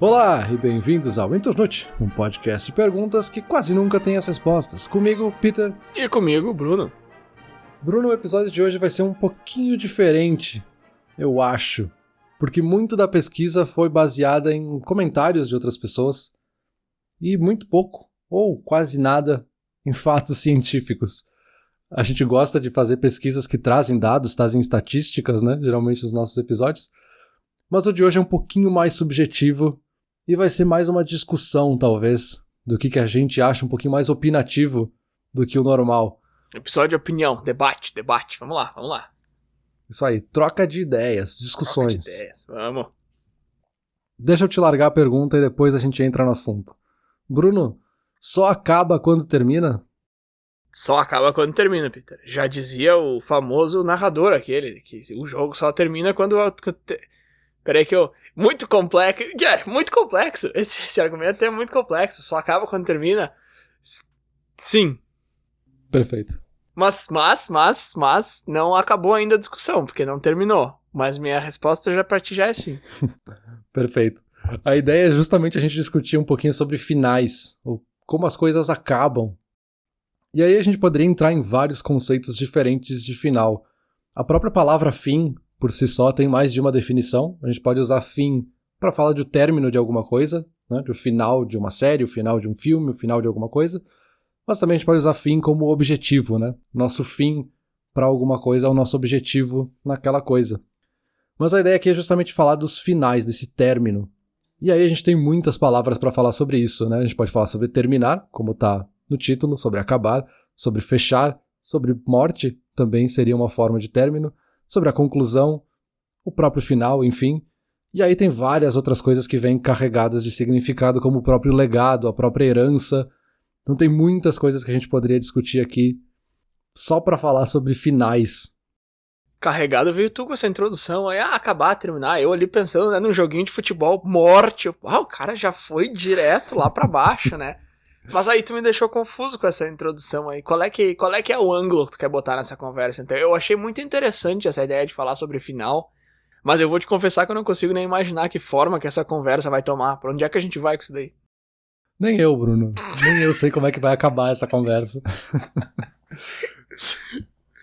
Olá e bem-vindos ao Internute, um podcast de perguntas que quase nunca tem as respostas. Comigo, Peter. E comigo, Bruno. Bruno, o episódio de hoje vai ser um pouquinho diferente, eu acho, porque muito da pesquisa foi baseada em comentários de outras pessoas e muito pouco, ou quase nada, em fatos científicos. A gente gosta de fazer pesquisas que trazem dados, trazem estatísticas, né? Geralmente nos nossos episódios. Mas o de hoje é um pouquinho mais subjetivo e vai ser mais uma discussão, talvez, do que a gente acha, um pouquinho mais opinativo do que o normal. Episódio de opinião, debate, vamos lá. Isso aí, troca de ideias, discussões. Troca de ideias, vamos. Deixa eu te largar a pergunta e depois a gente entra no assunto. Bruno, só acaba quando termina? Só acaba quando termina, Peter. Já dizia o famoso narrador aquele, que o jogo só termina quando... Peraí que eu... Muito complexo. Esse argumento é muito complexo. Só acaba quando termina? Sim. Perfeito. Mas não acabou ainda a discussão, porque não terminou. Mas minha resposta pra ti já é sim. Perfeito. A ideia é justamente a gente discutir um pouquinho sobre finais, ou como as coisas acabam. E aí a gente poderia entrar em vários conceitos diferentes de final. A própria palavra fim, por si só, tem mais de uma definição. A gente pode usar fim para falar do término de alguma coisa, né? Do final de uma série, o final de um filme, o final de alguma coisa. Mas também a gente pode usar fim como objetivo, né? Nosso fim para alguma coisa é o nosso objetivo naquela coisa. Mas a ideia aqui é justamente falar dos finais, desse término. E aí a gente tem muitas palavras para falar sobre isso, né? A gente pode falar sobre terminar, como está no título, sobre acabar, sobre fechar, sobre morte, também seria uma forma de término, sobre a conclusão, o próprio final, enfim. E aí tem várias outras coisas que vêm carregadas de significado, como o próprio legado, a própria herança. Então tem muitas coisas que a gente poderia discutir aqui só para falar sobre finais. Carregado veio tu com essa introdução aí, acabar, terminar. Eu ali pensando, né, num joguinho de futebol, morte. O cara já foi direto lá pra baixo, né? Mas aí tu me deixou confuso com essa introdução aí. Qual é que é o ângulo que tu quer botar nessa conversa? Então, eu achei muito interessante essa ideia de falar sobre final, mas eu vou te confessar que eu não consigo nem imaginar que forma que essa conversa vai tomar. Pra onde é que a gente vai com isso daí? Nem eu, Bruno. Nem eu sei como é que vai acabar essa conversa.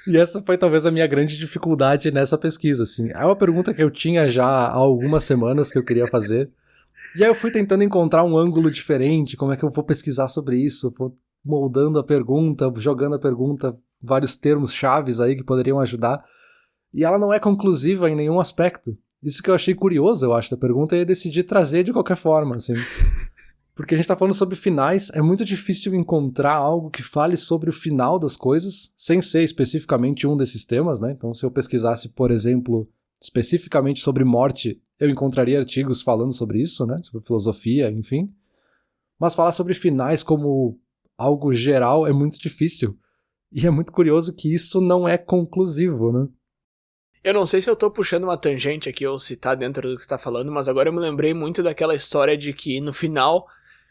E essa foi talvez a minha grande dificuldade nessa pesquisa, assim. É uma pergunta que eu tinha já há algumas semanas que eu queria fazer. E aí eu fui tentando encontrar um ângulo diferente, como é que eu vou pesquisar sobre isso, vou moldando a pergunta, jogando a pergunta, vários termos chaves aí que poderiam ajudar. E ela não é conclusiva em nenhum aspecto. Isso que eu achei curioso, eu acho, da pergunta, e eu decidi trazer de qualquer forma, assim. Porque a gente tá falando sobre finais, é muito difícil encontrar algo que fale sobre o final das coisas, sem ser especificamente um desses temas, né? Então, se eu pesquisasse, por exemplo, especificamente sobre morte, eu encontraria artigos falando sobre isso, né? Sobre filosofia, enfim. Mas falar sobre finais como algo geral é muito difícil. E é muito curioso que isso não é conclusivo, né? Eu não sei se eu tô puxando uma tangente aqui ou se tá dentro do que você tá falando, mas agora eu me lembrei muito daquela história de que no final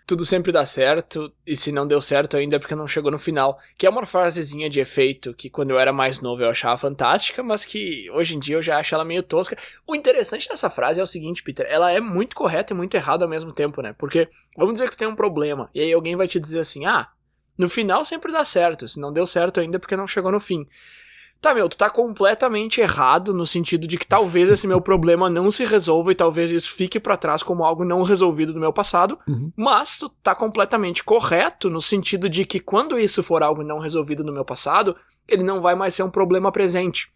tudo sempre dá certo, e se não deu certo ainda é porque não chegou no final. Que é uma frasezinha de efeito que quando eu era mais novo eu achava fantástica, mas que hoje em dia eu já acho ela meio tosca. O interessante dessa frase é o seguinte, Peter, ela é muito correta e muito errada ao mesmo tempo, né? Porque, vamos dizer que você tem um problema, e aí alguém vai te dizer assim, no final sempre dá certo, se não deu certo ainda é porque não chegou no fim. Tá, tu tá completamente errado no sentido de que talvez esse meu problema não se resolva e talvez isso fique pra trás como algo não resolvido do meu passado, mas tu tá completamente correto no sentido de que quando isso for algo não resolvido no meu passado, ele não vai mais ser um problema presente.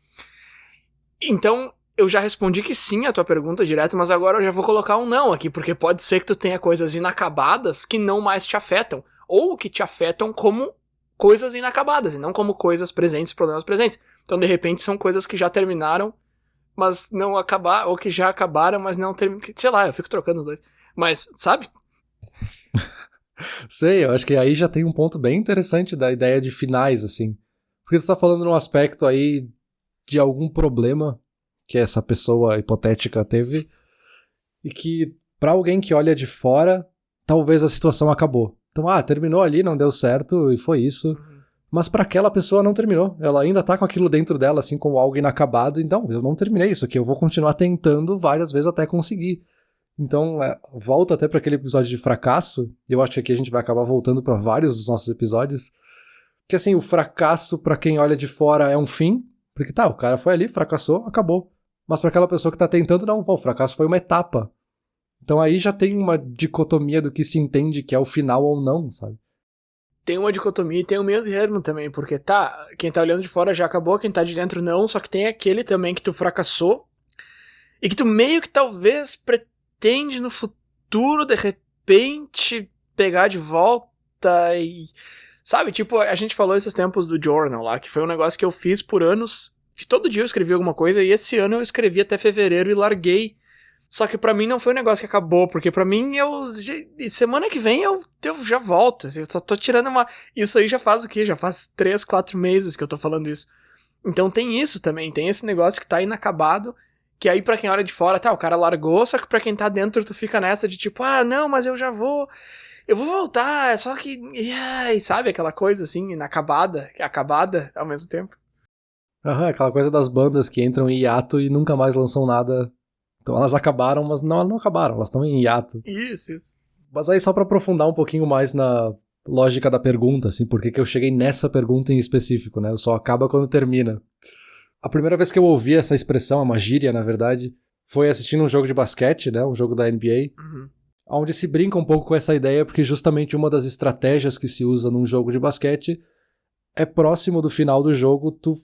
Então, eu já respondi que sim à tua pergunta direto, mas agora eu já vou colocar um não aqui, porque pode ser que tu tenha coisas inacabadas que não mais te afetam, ou que te afetam como coisas inacabadas, e não como coisas presentes, problemas presentes. Então, de repente, são coisas que já terminaram, mas não acabaram, ou que já acabaram, mas não terminaram. Sei lá, eu fico trocando os dois. Mas, sabe? Sei, eu acho que aí já tem um ponto bem interessante da ideia de finais, assim. Porque tu tá falando num aspecto aí de algum problema que essa pessoa hipotética teve, e que, pra alguém que olha de fora, talvez a situação acabou. Então, terminou ali, não deu certo, e foi isso. Mas pra aquela pessoa não terminou. Ela ainda tá com aquilo dentro dela, assim, como algo inacabado. Então, eu não terminei isso aqui, eu vou continuar tentando várias vezes até conseguir. Então, volta até para aquele episódio de fracasso, e eu acho que aqui a gente vai acabar voltando para vários dos nossos episódios, que assim, o fracasso para quem olha de fora é um fim, porque tá, o cara foi ali, fracassou, acabou. Mas para aquela pessoa que tá tentando, não, pô, o fracasso foi uma etapa. Então aí já tem uma dicotomia do que se entende que é o final ou não, sabe? Tem uma dicotomia e tem um meio termo também, porque tá, quem tá olhando de fora já acabou, quem tá de dentro não, só que tem aquele também que tu fracassou e que tu meio que talvez pretende no futuro, de repente, pegar de volta e... Sabe, tipo, a gente falou esses tempos do journal lá, que foi um negócio que eu fiz por anos, que todo dia eu escrevi alguma coisa, e esse ano eu escrevi até fevereiro e larguei. Só que pra mim não foi um negócio que acabou, porque pra mim semana que vem eu já volto. Eu só tô tirando uma... Isso aí já faz o quê? Já faz 3, 4 meses que eu tô falando isso. Então tem isso também, tem esse negócio que tá inacabado, que aí pra quem olha de fora, tá, o cara largou, só que pra quem tá dentro tu fica nessa de tipo, ah, não, mas eu vou voltar, só que... E sabe, aquela coisa assim, inacabada, acabada ao mesmo tempo. Aham, aquela coisa das bandas que entram em hiato e nunca mais lançam nada. Então elas acabaram, mas não acabaram, elas estão em hiato. Isso. Mas aí só pra aprofundar um pouquinho mais na lógica da pergunta, assim, por que eu cheguei nessa pergunta em específico, né? Só acaba quando termina. A primeira vez que eu ouvi essa expressão, é uma gíria, na verdade, foi assistindo um jogo de basquete, né? Um jogo da NBA, onde se brinca um pouco com essa ideia, porque justamente uma das estratégias que se usa num jogo de basquete é próximo do final do jogo tu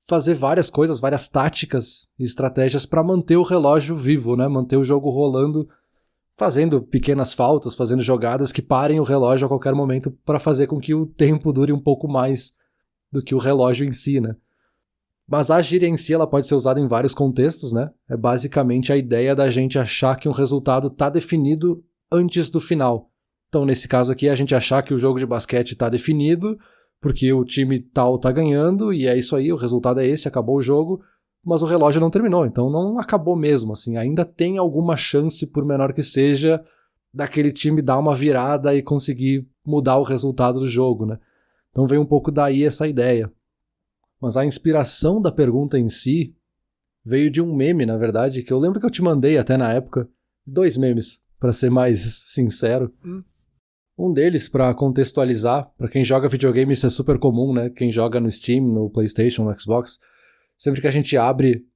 fazer várias coisas, várias táticas e estratégias para manter o relógio vivo, né? Manter o jogo rolando, fazendo pequenas faltas, fazendo jogadas que parem o relógio a qualquer momento para fazer com que o tempo dure um pouco mais do que o relógio em si, né? Mas a gíria em si ela pode ser usada em vários contextos, né? É basicamente a ideia da gente achar que um resultado tá definido antes do final. Então, nesse caso aqui, a gente achar que o jogo de basquete tá definido porque o time tal tá ganhando, e é isso aí, o resultado é esse, acabou o jogo, mas o relógio não terminou, então não acabou mesmo, assim, ainda tem alguma chance, por menor que seja, daquele time dar uma virada e conseguir mudar o resultado do jogo, né? Então vem um pouco daí essa ideia. Mas a inspiração da pergunta em si veio de um meme, na verdade, que eu lembro que eu te mandei até na época, 2 memes, para ser mais sincero. Um deles, para contextualizar, para quem joga videogame isso é super comum, né? Quem joga no Steam, no PlayStation, no Xbox, sempre que a gente abre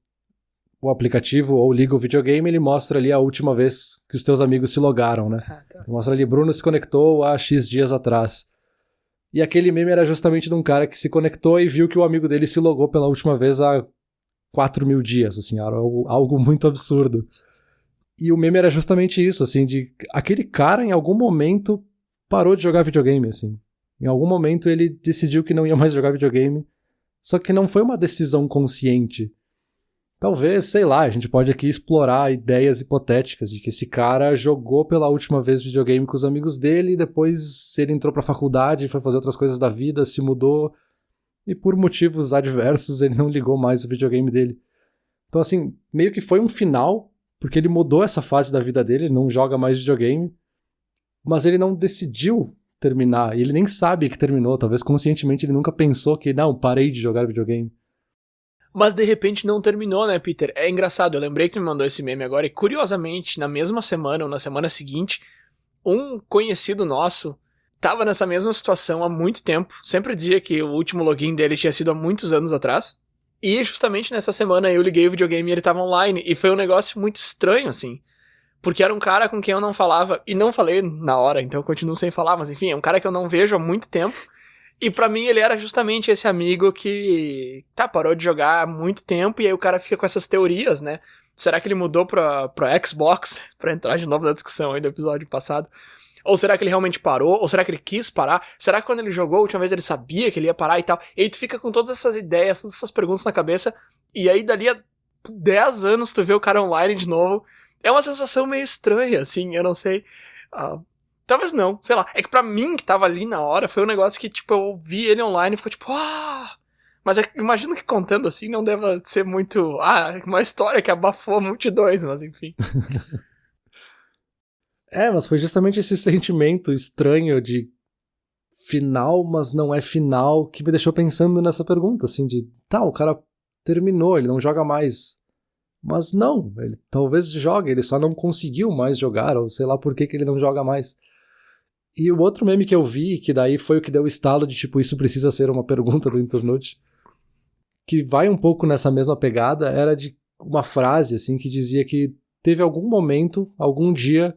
o aplicativo ou liga o videogame, ele mostra ali a última vez que os teus amigos se logaram, né? Mostra ali, Bruno se conectou há X dias atrás. E aquele meme era justamente de um cara que se conectou e viu que o amigo dele se logou pela última vez há 4.000 dias, assim, era algo muito absurdo. E o meme era justamente isso, assim, de aquele cara em algum momento parou de jogar videogame, assim. Em algum momento ele decidiu que não ia mais jogar videogame, só que não foi uma decisão consciente. Talvez, sei lá, a gente pode aqui explorar ideias hipotéticas de que esse cara jogou pela última vez videogame com os amigos dele, e depois ele entrou pra faculdade, foi fazer outras coisas da vida, se mudou, e por motivos adversos ele não ligou mais o videogame dele. Então assim, meio que foi um final, porque ele mudou essa fase da vida dele, ele não joga mais videogame, mas ele não decidiu terminar, e ele nem sabe que terminou, talvez conscientemente ele nunca pensou que, não, parei de jogar videogame. Mas de repente não terminou, né, Peter? É engraçado, eu lembrei que tu me mandou esse meme agora, e curiosamente, na mesma semana ou na semana seguinte, um conhecido nosso tava nessa mesma situação há muito tempo, sempre dizia que o último login dele tinha sido há muitos anos atrás, e justamente nessa semana eu liguei o videogame e ele tava online, e foi um negócio muito estranho, assim. Porque era um cara com quem eu não falava, e não falei na hora, então eu continuo sem falar, mas enfim, é um cara que eu não vejo há muito tempo. E pra mim ele era justamente esse amigo que, parou de jogar há muito tempo, e aí o cara fica com essas teorias, né? Será que ele mudou pra Xbox? Pra entrar de novo na discussão aí do episódio passado. Ou será que ele realmente parou? Ou será que ele quis parar? Será que quando ele jogou a última vez ele sabia que ele ia parar e tal? E aí tu fica com todas essas ideias, todas essas perguntas na cabeça, e aí dali a 10 anos tu vê o cara online de novo. É uma sensação meio estranha, assim, eu não sei. Talvez não, sei lá. É que pra mim, que tava ali na hora, foi um negócio que, tipo, eu vi ele online e ficou tipo, Mas imagino que contando assim não deva ser muito... uma história que abafou multidões, mas enfim. Mas foi justamente esse sentimento estranho de final, mas não é final, que me deixou pensando nessa pergunta, assim, de, o cara terminou, ele não joga mais. Mas não, ele talvez jogue, ele só não conseguiu mais jogar, ou sei lá por que ele não joga mais. E o outro meme que eu vi, que daí foi o que deu o estalo de tipo, isso precisa ser uma pergunta do Internute, que vai um pouco nessa mesma pegada, era de uma frase, assim, que dizia que teve algum momento, algum dia,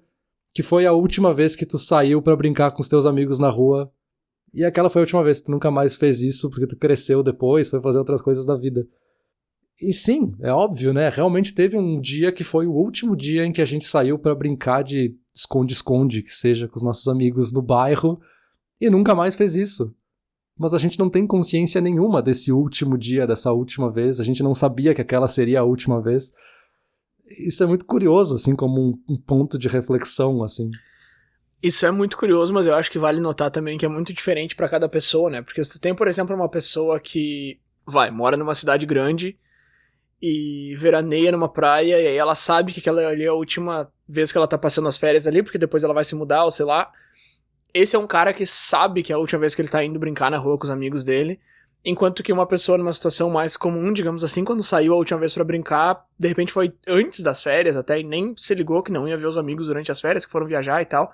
que foi a última vez que tu saiu pra brincar com os teus amigos na rua, e aquela foi a última vez, tu nunca mais fez isso, porque tu cresceu depois, foi fazer outras coisas da vida. E sim, é óbvio, né? Realmente teve um dia que foi o último dia em que a gente saiu pra brincar de esconde-esconde, que seja com os nossos amigos no bairro, e nunca mais fez isso. Mas a gente não tem consciência nenhuma desse último dia, dessa última vez, a gente não sabia que aquela seria a última vez. Isso é muito curioso, assim, como um ponto de reflexão, assim. Isso é muito curioso, mas eu acho que vale notar também que é muito diferente pra cada pessoa, né? Porque se tu tem, por exemplo, uma pessoa que, mora numa cidade grande e veraneia numa praia, e aí ela sabe que aquela ali é a última vez que ela tá passando as férias ali, porque depois ela vai se mudar, ou sei lá. Esse é um cara que sabe que é a última vez que ele tá indo brincar na rua com os amigos dele, enquanto que uma pessoa numa situação mais comum, digamos assim, quando saiu a última vez pra brincar, de repente foi antes das férias até, e nem se ligou que não ia ver os amigos durante as férias, que foram viajar e tal.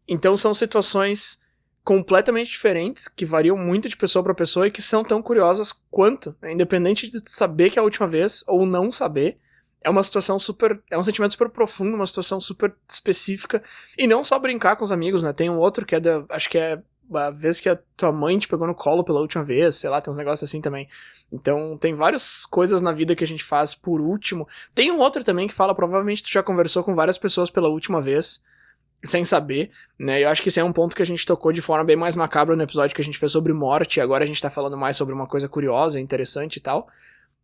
Então são situações completamente diferentes, que variam muito de pessoa pra pessoa e que são tão curiosas quanto, né? Independente de saber que é a última vez ou não saber, é uma situação super, é um sentimento super profundo, uma situação super específica, e não só brincar com os amigos, né? Tem um outro que é acho que é a vez que a tua mãe te pegou no colo pela última vez, sei lá, tem uns negócios assim também. Então tem várias coisas na vida que a gente faz por último. Tem um outro também que fala, provavelmente tu já conversou com várias pessoas pela última vez, sem saber, né? Eu acho que esse é um ponto que a gente tocou de forma bem mais macabra no episódio que a gente fez sobre morte, e agora a gente tá falando mais sobre uma coisa curiosa, interessante e tal.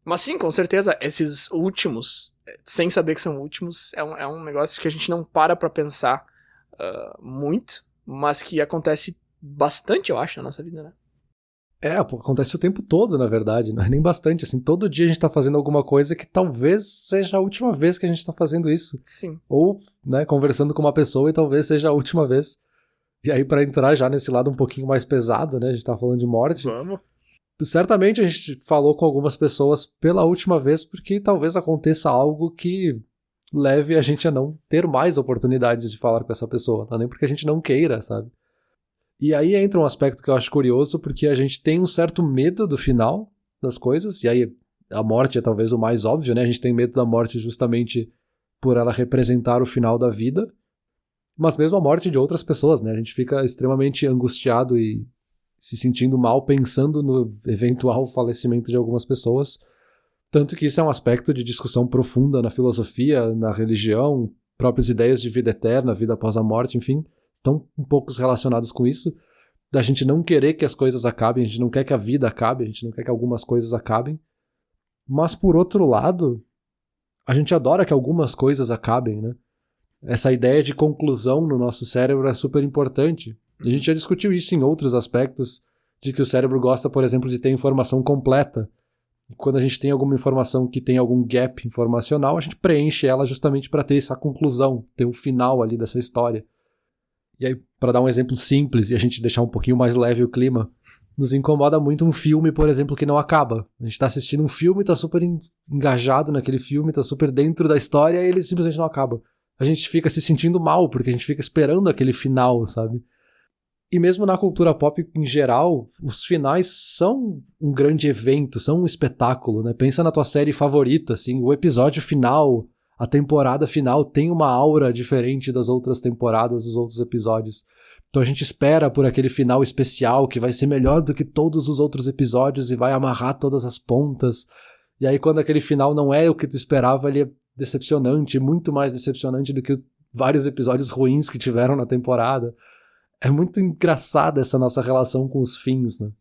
Mas sim, com certeza, esses últimos, sem saber que são últimos, é um negócio que a gente não para pra pensar muito, mas que acontece bastante, eu acho, na nossa vida, né? Acontece o tempo todo, na verdade, não é nem bastante, assim, todo dia a gente tá fazendo alguma coisa que talvez seja a última vez que a gente tá fazendo isso. Sim. Ou, né, conversando com uma pessoa e talvez seja a última vez. E aí, pra entrar já nesse lado um pouquinho mais pesado, né, a gente tá falando de morte. Vamos. Certamente a gente falou com algumas pessoas pela última vez porque talvez aconteça algo que leve a gente a não ter mais oportunidades de falar com essa pessoa, não é nem porque a gente não queira, sabe? E aí entra um aspecto que eu acho curioso, porque a gente tem um certo medo do final das coisas, e aí a morte é talvez o mais óbvio, né? A gente tem medo da morte justamente por ela representar o final da vida, mas mesmo a morte de outras pessoas, né? A gente fica extremamente angustiado e se sentindo mal pensando no eventual falecimento de algumas pessoas, tanto que isso é um aspecto de discussão profunda na filosofia, na religião, próprias ideias de vida eterna, vida após a morte, enfim, estão um pouco relacionados com isso, da gente não querer que as coisas acabem, a gente não quer que a vida acabe, a gente não quer que algumas coisas acabem, mas por outro lado, a gente adora que algumas coisas acabem, né? Essa ideia de conclusão no nosso cérebro é super importante. E a gente já discutiu isso em outros aspectos, de que o cérebro gosta, por exemplo, de ter informação completa. E quando a gente tem alguma informação que tem algum gap informacional, a gente preenche ela justamente para ter essa conclusão, ter um final ali dessa história. E aí, para dar um exemplo simples e a gente deixar um pouquinho mais leve o clima, nos incomoda muito um filme, por exemplo, que não acaba. A gente tá assistindo um filme, tá super engajado naquele filme, tá super dentro da história e ele simplesmente não acaba. A gente fica se sentindo mal, porque a gente fica esperando aquele final, sabe? E mesmo na cultura pop em geral, os finais são um grande evento, são um espetáculo, né? Pensa na tua série favorita, assim, o episódio final, a temporada final tem uma aura diferente das outras temporadas, dos outros episódios. Então a gente espera por aquele final especial que vai ser melhor do que todos os outros episódios e vai amarrar todas as pontas. E aí quando aquele final não é o que tu esperava, ele é decepcionante, muito mais decepcionante do que vários episódios ruins que tiveram na temporada. É muito engraçada essa nossa relação com os fins, né?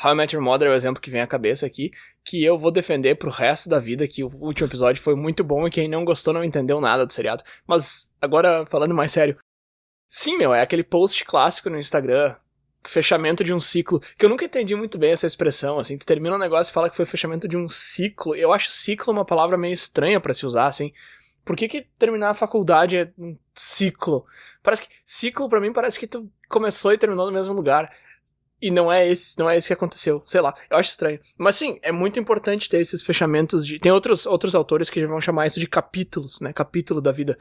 How I Met Your Mother é o exemplo que vem à cabeça aqui, que eu vou defender pro resto da vida, que o último episódio foi muito bom e quem não gostou não entendeu nada do seriado. Mas, agora, falando mais sério, sim, é aquele post clássico no Instagram, fechamento de um ciclo, que eu nunca entendi muito bem essa expressão, assim, tu termina um negócio e fala que foi fechamento de um ciclo. Eu acho ciclo uma palavra meio estranha pra se usar, assim. Por que terminar a faculdade é um ciclo? Ciclo pra mim parece que tu começou e terminou no mesmo lugar. E não é esse que aconteceu. Sei lá, eu acho estranho. Mas sim, é muito importante ter esses fechamentos de... Tem outros autores que vão chamar isso de capítulos, né? Capítulo da vida.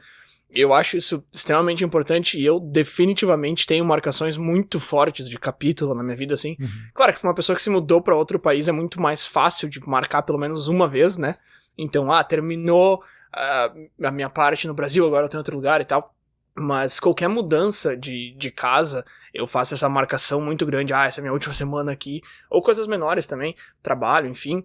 Eu acho isso extremamente importante e eu definitivamente tenho marcações muito fortes de capítulo na minha vida, assim. Uhum. Claro que pra uma pessoa que se mudou pra outro país é muito mais fácil de marcar pelo menos uma vez, né? Então, terminou a minha parte no Brasil, agora eu tenho outro lugar e tal. Mas qualquer mudança de casa, eu faço essa marcação muito grande. Essa é a minha última semana aqui. Ou coisas menores também, trabalho, enfim.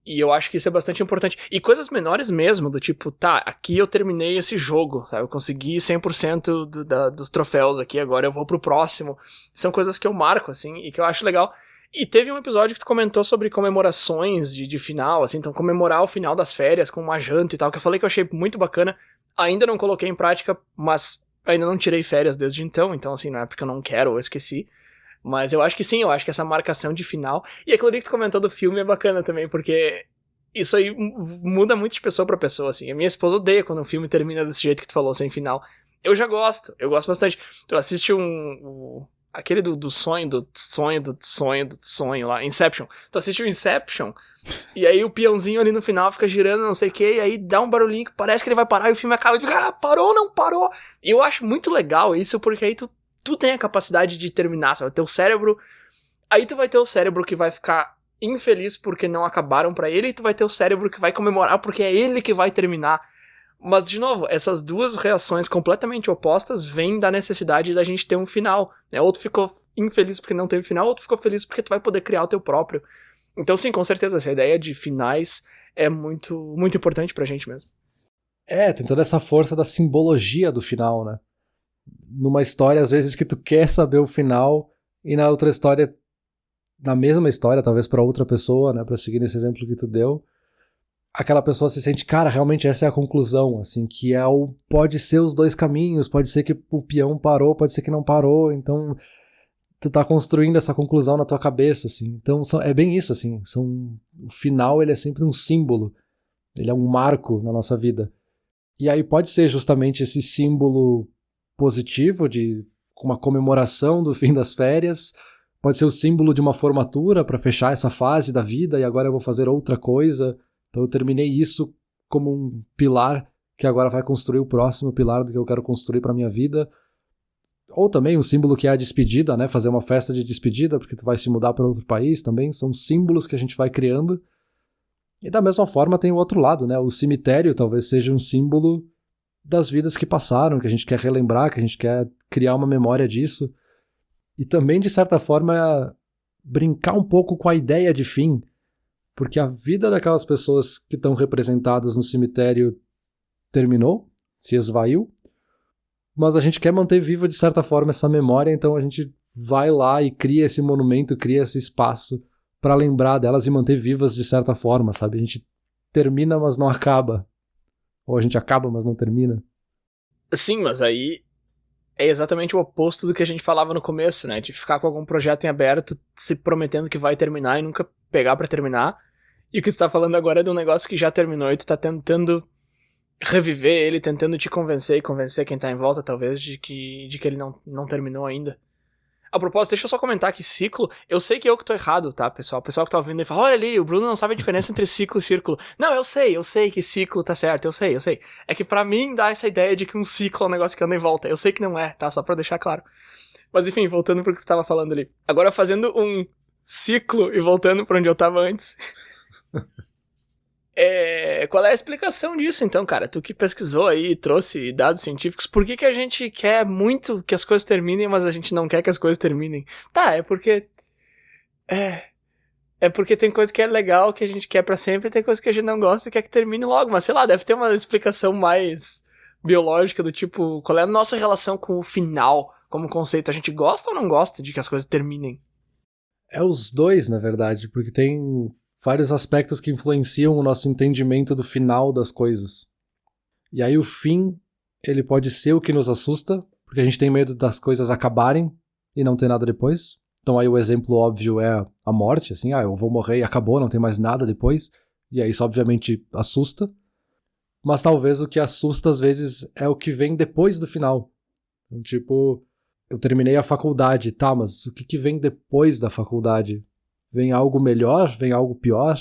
E eu acho que isso é bastante importante. E coisas menores mesmo, do tipo, aqui eu terminei esse jogo, sabe? Eu consegui 100% dos troféus aqui, agora eu vou pro próximo. São coisas que eu marco, assim, e que eu acho legal. E teve um episódio que tu comentou sobre comemorações de final, assim, então comemorar o final das férias com uma janta e tal, que eu falei que eu achei muito bacana. Ainda não coloquei em prática, mas ainda não tirei férias desde então, assim, não é porque eu não quero ou esqueci. Mas eu acho que sim, eu acho que essa marcação de final... E aquilo que tu comentou do filme é bacana também, porque isso aí muda muito de pessoa pra pessoa, assim. A minha esposa odeia quando um filme termina desse jeito que tu falou, sem final. Eu já gosto, eu gosto bastante. Tu assiste aquele do sonho lá, Inception. Tu assiste o Inception, e aí o peãozinho ali no final fica girando, não sei o que, e aí dá um barulhinho que parece que ele vai parar, e o filme acaba e fica, parou, não parou. E eu acho muito legal isso, porque aí tu tem a capacidade de terminar, sabe? Teu cérebro... Aí tu vai ter o cérebro que vai ficar infeliz porque não acabaram pra ele, e tu vai ter o cérebro que vai comemorar porque é ele que vai terminar. Mas, de novo, essas duas reações completamente opostas vêm da necessidade da gente ter um final, né? Ou tu ficou infeliz porque não teve final, ou tu ficou feliz porque tu vai poder criar o teu próprio. Então, sim, com certeza, essa ideia de finais é muito, muito importante pra gente mesmo. Tem toda essa força da simbologia do final, né? Numa história, às vezes, que tu quer saber o final, e na outra história, na mesma história, talvez pra outra pessoa, né? Pra seguir nesse exemplo que tu deu, aquela pessoa se sente, cara, realmente essa é a conclusão, assim, que pode ser os dois caminhos, pode ser que o peão parou, pode ser que não parou, então tu tá construindo essa conclusão na tua cabeça, assim. Então é bem isso, assim, o final ele é sempre um símbolo, ele é um marco na nossa vida. E aí pode ser justamente esse símbolo positivo de uma comemoração do fim das férias, pode ser o símbolo de uma formatura para fechar essa fase da vida e agora eu vou fazer outra coisa. Então eu terminei isso como um pilar que agora vai construir o próximo pilar do que eu quero construir para minha vida. Ou também um símbolo que é a despedida, né? Fazer uma festa de despedida porque tu vai se mudar para outro país também. São símbolos que a gente vai criando. E da mesma forma tem o outro lado, né? O cemitério talvez seja um símbolo das vidas que passaram, que a gente quer relembrar, que a gente quer criar uma memória disso. E também, de certa forma, brincar um pouco com a ideia de fim. Porque a vida daquelas pessoas que estão representadas no cemitério terminou, se esvaiu, mas a gente quer manter viva de certa forma essa memória, então a gente vai lá e cria esse monumento, cria esse espaço para lembrar delas e manter vivas de certa forma, sabe? A gente termina, mas não acaba. Ou a gente acaba, mas não termina. Sim, mas aí é exatamente o oposto do que a gente falava no começo, né? De ficar com algum projeto em aberto, se prometendo que vai terminar e nunca pegar pra terminar. E o que tu tá falando agora é de um negócio que já terminou e tu tá tentando reviver ele, tentando te convencer e convencer quem tá em volta, talvez, de que ele não terminou ainda. A propósito, deixa eu só comentar que ciclo... Eu sei que eu que tô errado, tá, pessoal? O pessoal que tá ouvindo e fala, olha ali, o Bruno não sabe a diferença entre ciclo e círculo. Não, eu sei que ciclo tá certo, eu sei. É que pra mim dá essa ideia de que um ciclo é um negócio que anda em volta. Eu sei que não é, tá? Só pra deixar claro. Mas enfim, voltando pro que tu tava falando ali. Agora fazendo um ciclo e voltando pra onde eu tava antes... Qual é a explicação disso, então, cara? Tu que pesquisou aí, trouxe dados científicos, por que a gente quer muito que as coisas terminem, mas a gente não quer que as coisas terminem? Tá, é porque tem coisa que é legal, que a gente quer pra sempre, e tem coisa que a gente não gosta e quer que termine logo, mas sei lá, deve ter uma explicação mais biológica do tipo, qual é a nossa relação com o final como conceito? A gente gosta ou não gosta de que as coisas terminem? É os dois, na verdade, porque tem vários aspectos que influenciam o nosso entendimento do final das coisas. E aí o fim, ele pode ser o que nos assusta, porque a gente tem medo das coisas acabarem e não ter nada depois. Então aí o exemplo óbvio é a morte, assim, eu vou morrer e acabou, não tem mais nada depois. E aí isso obviamente assusta. Mas talvez o que assusta às vezes é o que vem depois do final. Então, tipo, eu terminei a faculdade, tá, mas o que vem depois da faculdade? Vem algo melhor? Vem algo pior?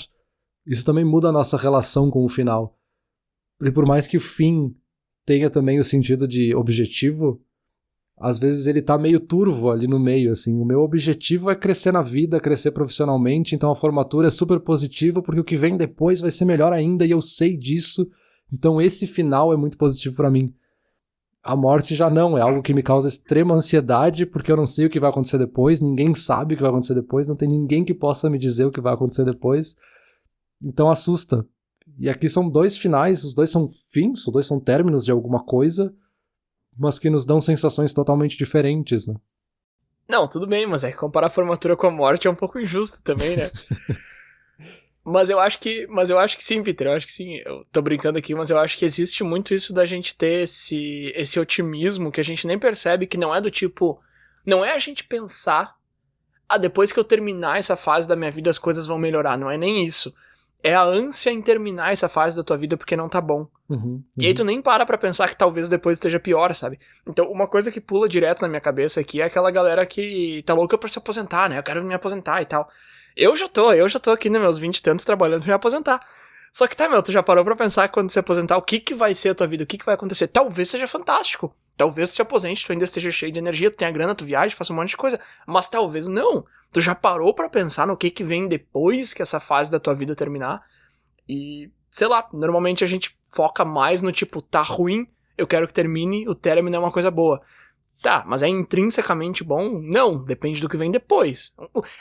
Isso também muda a nossa relação com o final. E por mais que o fim tenha também o sentido de objetivo, às vezes ele tá meio turvo ali no meio, assim. O meu objetivo é crescer na vida, crescer profissionalmente, então a formatura é super positiva, porque o que vem depois vai ser melhor ainda, e eu sei disso. Então esse final é muito positivo pra mim. A morte já não, é algo que me causa extrema ansiedade, porque eu não sei o que vai acontecer depois, ninguém sabe o que vai acontecer depois, não tem ninguém que possa me dizer o que vai acontecer depois. Então assusta. E aqui são 2 finais, os 2 são fins, os 2 são términos de alguma coisa, mas que nos dão sensações totalmente diferentes, né? Não, tudo bem, mas é que comparar a formatura com a morte é um pouco injusto também, né? Mas eu acho que sim, Peter, eu acho que sim. Eu tô brincando aqui, mas eu acho que existe muito isso da gente ter esse otimismo que a gente nem percebe, que não é do tipo... Não é a gente pensar, depois que eu terminar essa fase da minha vida as coisas vão melhorar. Não é nem isso. É a ânsia em terminar essa fase da tua vida porque não tá bom. E aí tu nem para pra pensar que talvez depois esteja pior, sabe? Então uma coisa que pula direto na minha cabeça aqui é aquela galera que tá louca pra se aposentar, né? Eu quero me aposentar e tal. Eu já tô aqui nos meus 20 e tantos trabalhando pra me aposentar. Só que tu já parou pra pensar que quando se aposentar, o que vai ser a tua vida? O que vai acontecer? Talvez seja fantástico. Talvez tu se aposente, tu ainda esteja cheio de energia, tu tenha grana, tu viaja, faça um monte de coisa. Mas talvez não. Tu já parou pra pensar no que vem depois que essa fase da tua vida terminar? E, sei lá, normalmente a gente foca mais no tipo, tá ruim, eu quero que termine, o término é uma coisa boa. Tá, mas é intrinsecamente bom? Não, depende do que vem depois.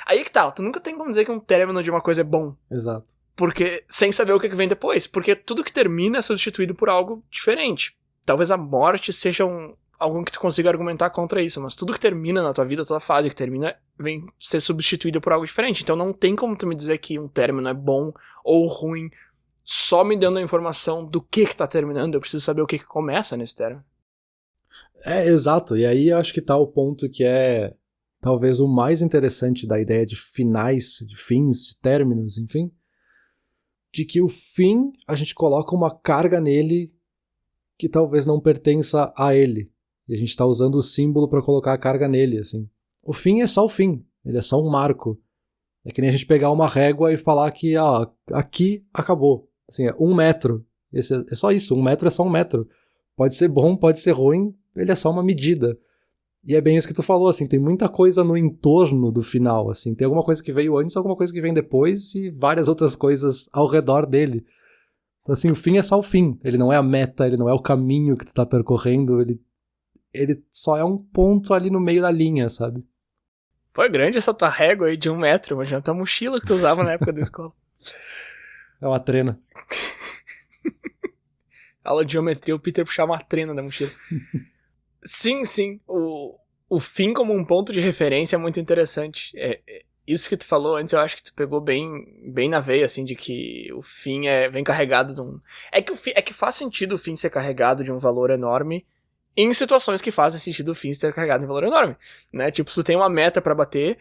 Aí que tá, tu nunca tem como dizer que um término de uma coisa é bom. Exato. Porque, sem saber o que vem depois. Porque tudo que termina é substituído por algo diferente. Talvez a morte seja algo que tu consiga argumentar contra isso, mas tudo que termina na tua vida, toda fase que termina, vem ser substituído por algo diferente. Então não tem como tu me dizer que um término é bom ou ruim, só me dando a informação do que tá terminando. Eu preciso saber o que começa nesse término. Exato. E aí eu acho que tá o ponto que é talvez o mais interessante da ideia de finais, de fins, de términos, enfim, de que o fim, a gente coloca uma carga nele que talvez não pertença a ele. E a gente tá usando o símbolo pra colocar a carga nele, assim. O fim é só o fim. Ele é só um marco. É que nem a gente pegar uma régua e falar que, aqui acabou. Assim, é 1 metro. É só isso, 1 metro é só 1 metro. Pode ser bom, pode ser ruim, ele é só uma medida. E é bem isso que tu falou, assim, tem muita coisa no entorno do final, assim. Tem alguma coisa que veio antes, alguma coisa que vem depois e várias outras coisas ao redor dele. Então, assim, o fim é só o fim. Ele não é a meta, ele não é o caminho que tu tá percorrendo, ele só é um ponto ali no meio da linha, sabe? Pô, é grande essa tua régua aí de 1 metro, imagina a tua mochila que tu usava na época da escola. É uma trena. Aula de geometria, o Peter puxava uma trena da mochila. Sim, o fim como um ponto de referência é muito interessante. Isso que tu falou antes, eu acho que tu pegou bem na veia, assim, de que o fim vem carregado de um... É que faz sentido o fim ser carregado de um valor enorme em situações que fazem sentido o fim ser carregado de um valor enorme, né? Tipo, se tu tem uma meta pra bater,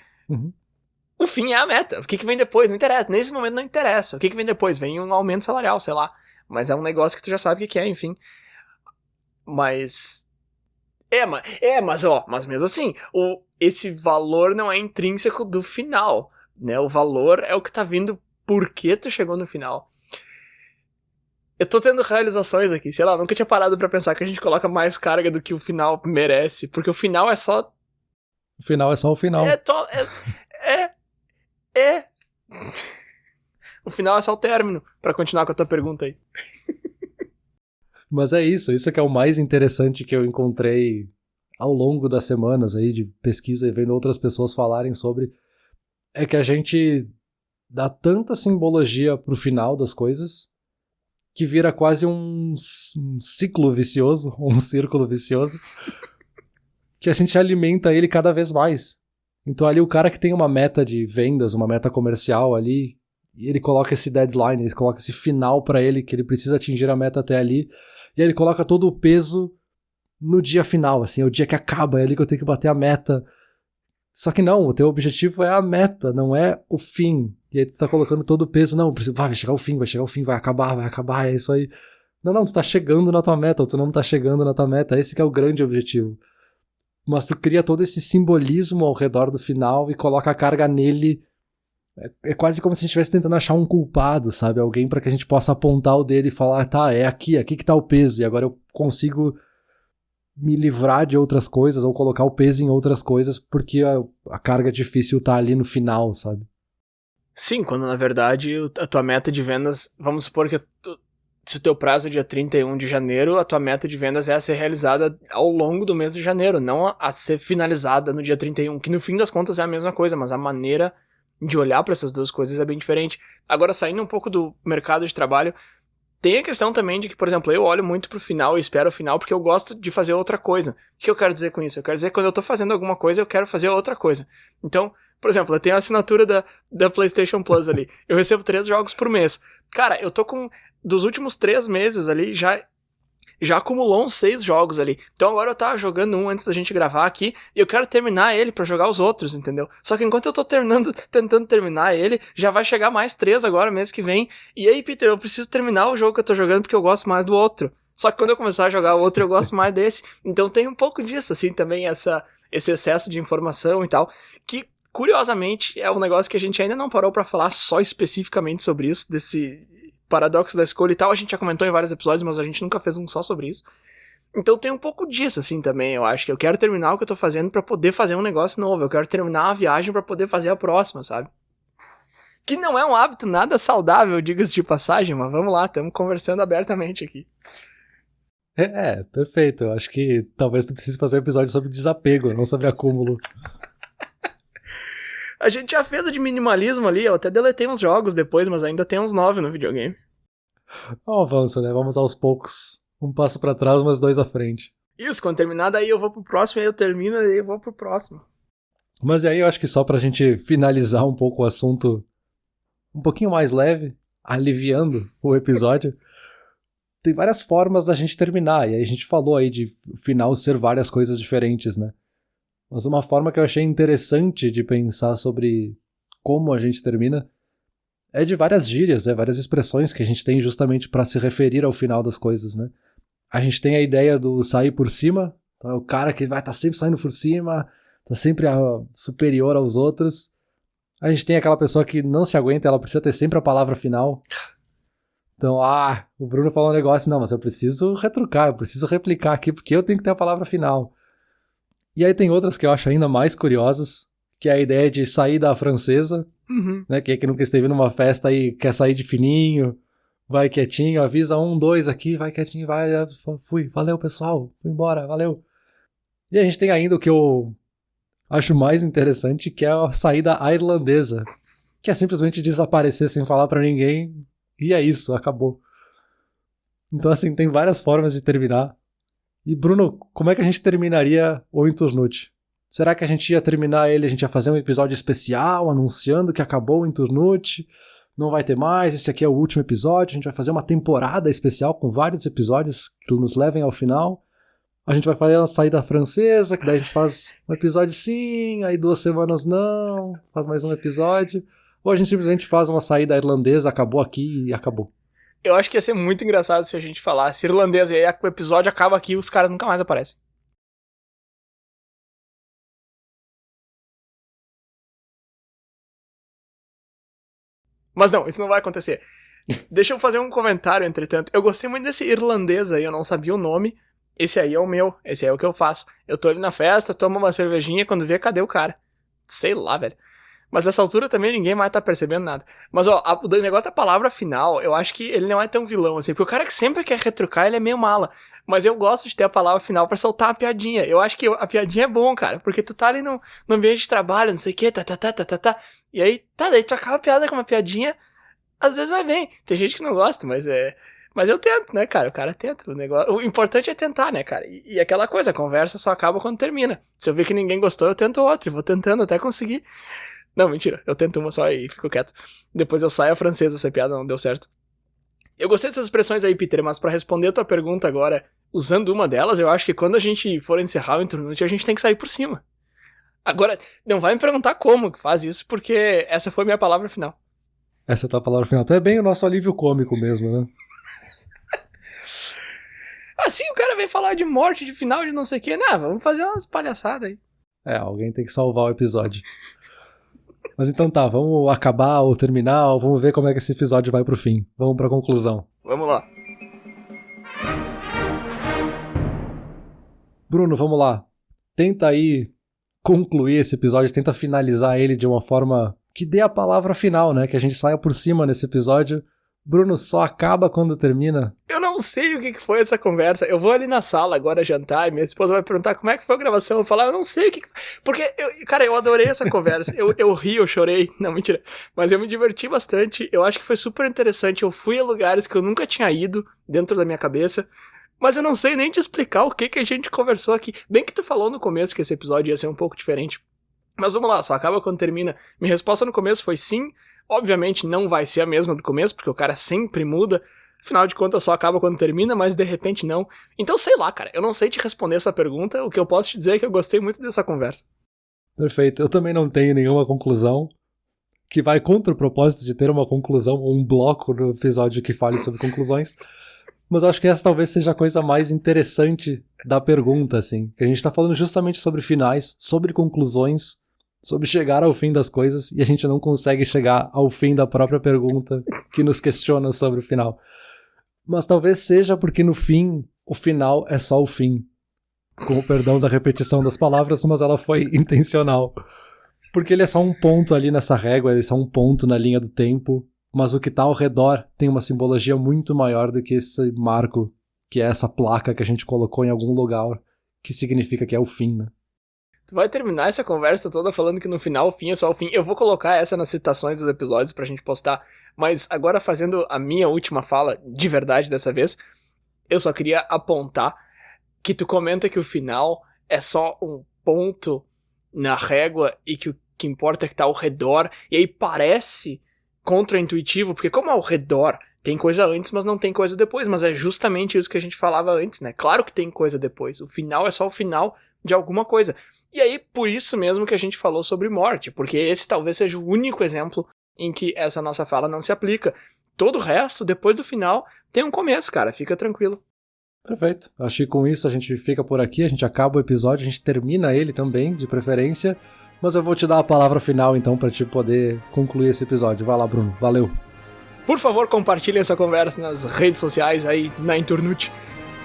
o fim é a meta. O que vem depois? Não interessa. Nesse momento não interessa. O que vem depois? Vem um aumento salarial, sei lá. Mas é um negócio que tu já sabe o que é, enfim. Mas mesmo assim, esse valor não é intrínseco do final, né? O valor é o que tá vindo porque tu chegou no final. Eu tô tendo realizações aqui, sei lá, nunca tinha parado pra pensar que a gente coloca mais carga do que o final merece, porque o final é só... O final é só o final. O final é só o término, pra continuar com a tua pergunta aí. Mas é isso que é o mais interessante que eu encontrei ao longo das semanas aí de pesquisa e vendo outras pessoas falarem sobre, é que a gente dá tanta simbologia pro final das coisas que vira quase um ciclo vicioso, um círculo vicioso, que a gente alimenta ele cada vez mais. Então ali o cara que tem uma meta de vendas, uma meta comercial ali, e ele coloca esse deadline, ele coloca esse final pra ele, que ele precisa atingir a meta até ali, e aí ele coloca todo o peso no dia final, assim, é o dia que acaba, é ali que eu tenho que bater a meta. Só que não, o teu objetivo é a meta, não é o fim. E aí tu tá colocando todo o peso, não, vai chegar o fim, vai acabar, é isso aí. Não, tu tá chegando na tua meta, ou tu não tá chegando na tua meta, esse que é o grande objetivo. mas tu cria todo esse simbolismo ao redor do final e coloca a carga nele. É quase como se a gente estivesse tentando achar um culpado, sabe? Alguém pra que a gente possa apontar o dedo e falar, tá, é aqui que tá o peso, e agora eu consigo me livrar de outras coisas ou colocar o peso em outras coisas porque a carga difícil tá ali no final, sabe? Sim, quando na verdade a tua meta de vendas, vamos supor que se o teu prazo é dia 31 de janeiro, a tua meta de vendas é a ser realizada ao longo do mês de janeiro, não a ser finalizada no dia 31, que no fim das contas é a mesma coisa, mas a maneira de olhar para essas duas coisas é bem diferente. Agora, saindo um pouco do mercado de trabalho, tem a questão também de que, por exemplo, eu olho muito pro final e espero o final porque eu gosto de fazer outra coisa. O que eu quero dizer com isso? Eu quero dizer que quando eu tô fazendo alguma coisa, eu quero fazer outra coisa. Então, por exemplo, eu tenho a assinatura da PlayStation Plus ali. Eu recebo 3 jogos por mês. Cara, eu tô com... Dos últimos 3 meses ali, já acumulou uns 6 jogos ali. Então agora eu tava jogando um antes da gente gravar aqui e eu quero terminar ele pra jogar os outros, entendeu? Só que enquanto eu tô tentando terminar ele, já vai chegar mais 3 agora, mês que vem. E aí, Peter, eu preciso terminar o jogo que eu tô jogando porque eu gosto mais do outro. Só que quando eu começar a jogar o outro, eu gosto mais desse. Então tem um pouco disso, assim, também, esse excesso de informação e tal, que, curiosamente, é um negócio que a gente ainda não parou pra falar só especificamente sobre isso, desse paradoxo da escolha e tal. A gente já comentou em vários episódios, mas a gente nunca fez um só sobre isso. Então tem um pouco disso, assim, também, eu acho que eu quero terminar o que eu tô fazendo pra poder fazer um negócio novo, eu quero terminar a viagem pra poder fazer a próxima, sabe? Que não é um hábito nada saudável, diga-se de passagem, mas vamos lá, estamos conversando abertamente aqui. Perfeito, eu acho que talvez tu precise fazer um episódio sobre desapego, não sobre acúmulo. A gente já fez o de minimalismo ali, eu até deletei uns jogos depois, mas ainda tem uns 9 no videogame. É um avanço, né? Vamos aos poucos. Um passo pra trás, mas 2 à frente. Isso, quando terminar, daí eu vou pro próximo, aí eu termino, e aí eu vou pro próximo. Mas aí eu acho que só pra gente finalizar um pouco o assunto um pouquinho mais leve, aliviando o episódio, tem várias formas da gente terminar, e aí a gente falou aí de o final ser várias coisas diferentes, né? Mas uma forma que eu achei interessante de pensar sobre como a gente termina é de várias gírias, né? Várias expressões que a gente tem justamente para se referir ao final das coisas, né? A gente tem a ideia do sair por cima, então é o cara que vai estar sempre saindo por cima, tá sempre superior aos outros. A gente tem aquela pessoa que não se aguenta, ela precisa ter sempre a palavra final. Então, o Bruno falou um negócio, não, mas eu preciso retrucar, eu preciso replicar aqui, porque eu tenho que ter a palavra final. E aí tem outras que eu acho ainda mais curiosas, que é a ideia de sair da francesa, né? Quem é que nunca esteve numa festa e quer sair de fininho, vai quietinho, avisa 1, 2 aqui, vai quietinho, vai, fui, valeu pessoal, fui embora, valeu. E a gente tem ainda o que eu acho mais interessante, que é a saída irlandesa, que é simplesmente desaparecer sem falar pra ninguém, e é isso, acabou. Então assim, tem várias formas de terminar. E Bruno, como é que a gente terminaria o Inturnute? Será que a gente ia terminar ele, a gente ia fazer um episódio especial anunciando que acabou o Inturnute, não vai ter mais, esse aqui é o último episódio, a gente vai fazer uma temporada especial com vários episódios que nos levem ao final? A gente vai fazer a saída francesa, que daí a gente faz um episódio sim, aí 2 semanas não, faz mais um episódio, ou a gente simplesmente faz uma saída irlandesa, acabou aqui e acabou. Eu acho que ia ser muito engraçado se a gente falasse irlandês e aí o episódio acaba aqui e os caras nunca mais aparecem. Mas não, isso não vai acontecer. Deixa eu fazer um comentário, entretanto. Eu gostei muito desse irlandês aí, eu não sabia o nome. Esse aí é o meu, esse aí é o que eu faço. Eu tô ali na festa, tomo uma cervejinha, quando vê, cadê o cara? Sei lá, velho. Mas nessa altura também ninguém mais tá percebendo nada. Mas ó, o negócio da palavra final, eu acho que ele não é tão vilão assim. Porque o cara que sempre quer retrucar, ele é meio mala. Mas eu gosto de ter a palavra final pra soltar a piadinha. Eu acho que a piadinha é bom, cara. Porque tu tá ali no ambiente de trabalho, não sei o que, tá. E aí, daí tu acaba a piada com uma piadinha, às vezes vai bem. Tem gente que não gosta, mas eu tento, né, cara? O cara tenta. O importante é tentar, né, cara? E aquela coisa, a conversa só acaba quando termina. Se eu ver que ninguém gostou, eu tento outra. E vou tentando até conseguir. Não, mentira. Eu tento uma só e fico quieto. Depois eu saio a francesa, essa piada não deu certo. Eu gostei dessas expressões aí, Peter, mas pra responder a tua pergunta agora, usando uma delas, eu acho que quando a gente for encerrar o Inturnute, a gente tem que sair por cima. Agora, não vai me perguntar como que faz isso, porque essa foi minha palavra final. Essa é a tua palavra final. Então é bem o nosso alívio cômico mesmo, né? assim o cara vem falar de morte, de final, de não sei o que? Não, vamos fazer umas palhaçadas aí. Alguém tem que salvar o episódio. Mas então tá, vamos acabar ou terminar, ou vamos ver como é que esse episódio vai pro fim. Vamos pra conclusão. Vamos lá. Bruno, vamos lá. Tenta aí concluir esse episódio, tenta finalizar ele de uma forma que dê a palavra final, né? Que a gente saia por cima nesse episódio. Bruno, só acaba quando termina? Eu não sei o que foi essa conversa. Eu vou ali na sala agora jantar e minha esposa vai perguntar como é que foi a gravação. Eu vou falar, eu não sei o que... Porque, cara, eu adorei essa conversa. Eu ri, eu chorei. Não, mentira. Mas eu me diverti bastante. Eu acho que foi super interessante. Eu fui a lugares que eu nunca tinha ido dentro da minha cabeça. Mas eu não sei nem te explicar o que a gente conversou aqui. Bem que tu falou no começo que esse episódio ia ser um pouco diferente. Mas vamos lá, só acaba quando termina. Minha resposta no começo foi sim. Obviamente não vai ser a mesma do começo, porque o cara sempre muda. Afinal de contas, só acaba quando termina, mas de repente não. Então, sei lá, cara, eu não sei te responder essa pergunta. O que eu posso te dizer é que eu gostei muito dessa conversa. Perfeito. Eu também não tenho nenhuma conclusão, que vai contra o propósito de ter uma conclusão, um bloco no episódio que fale sobre conclusões. Mas eu acho que essa talvez seja a coisa mais interessante da pergunta, assim. Que a gente tá falando justamente sobre finais, sobre conclusões, sobre chegar ao fim das coisas, e a gente não consegue chegar ao fim da própria pergunta que nos questiona sobre o final. Mas talvez seja porque no fim, o final é só o fim. Com o perdão da repetição das palavras, mas ela foi intencional. Porque ele é só um ponto ali nessa régua, ele é só um ponto na linha do tempo, mas o que tá ao redor tem uma simbologia muito maior do que esse marco, que é essa placa que a gente colocou em algum lugar, que significa que é o fim, né? Tu vai terminar essa conversa toda falando que no final o fim é só o fim. Eu vou colocar essa nas citações dos episódios pra gente postar. Mas agora fazendo a minha última fala, de verdade dessa vez, eu só queria apontar que tu comenta que o final é só um ponto na régua e que o que importa é que tá ao redor. E aí parece contraintuitivo, porque como ao redor tem coisa antes, mas não tem coisa depois. Mas é justamente isso que a gente falava antes, né? Claro que tem coisa depois. O final é só o final de alguma coisa. E aí, por isso mesmo que a gente falou sobre morte, porque esse talvez seja o único exemplo em que essa nossa fala não se aplica. Todo o resto, depois do final, tem um começo, cara, fica tranquilo. Perfeito. Acho que com isso a gente fica por aqui, a gente acaba o episódio, a gente termina ele também, de preferência, mas eu vou te dar a palavra final então pra te poder concluir esse episódio. Vai lá, Bruno. Valeu. Por favor, compartilhe essa conversa nas redes sociais aí, na internet.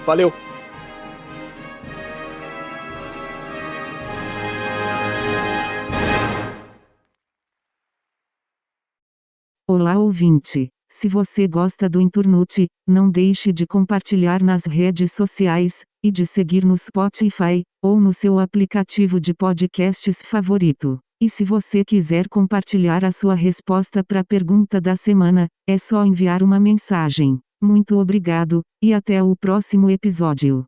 Valeu. Olá, ouvinte. Se você gosta do Inturnute, não deixe de compartilhar nas redes sociais e de seguir no Spotify ou no seu aplicativo de podcasts favorito. E se você quiser compartilhar a sua resposta para a pergunta da semana, é só enviar uma mensagem. Muito obrigado e até o próximo episódio.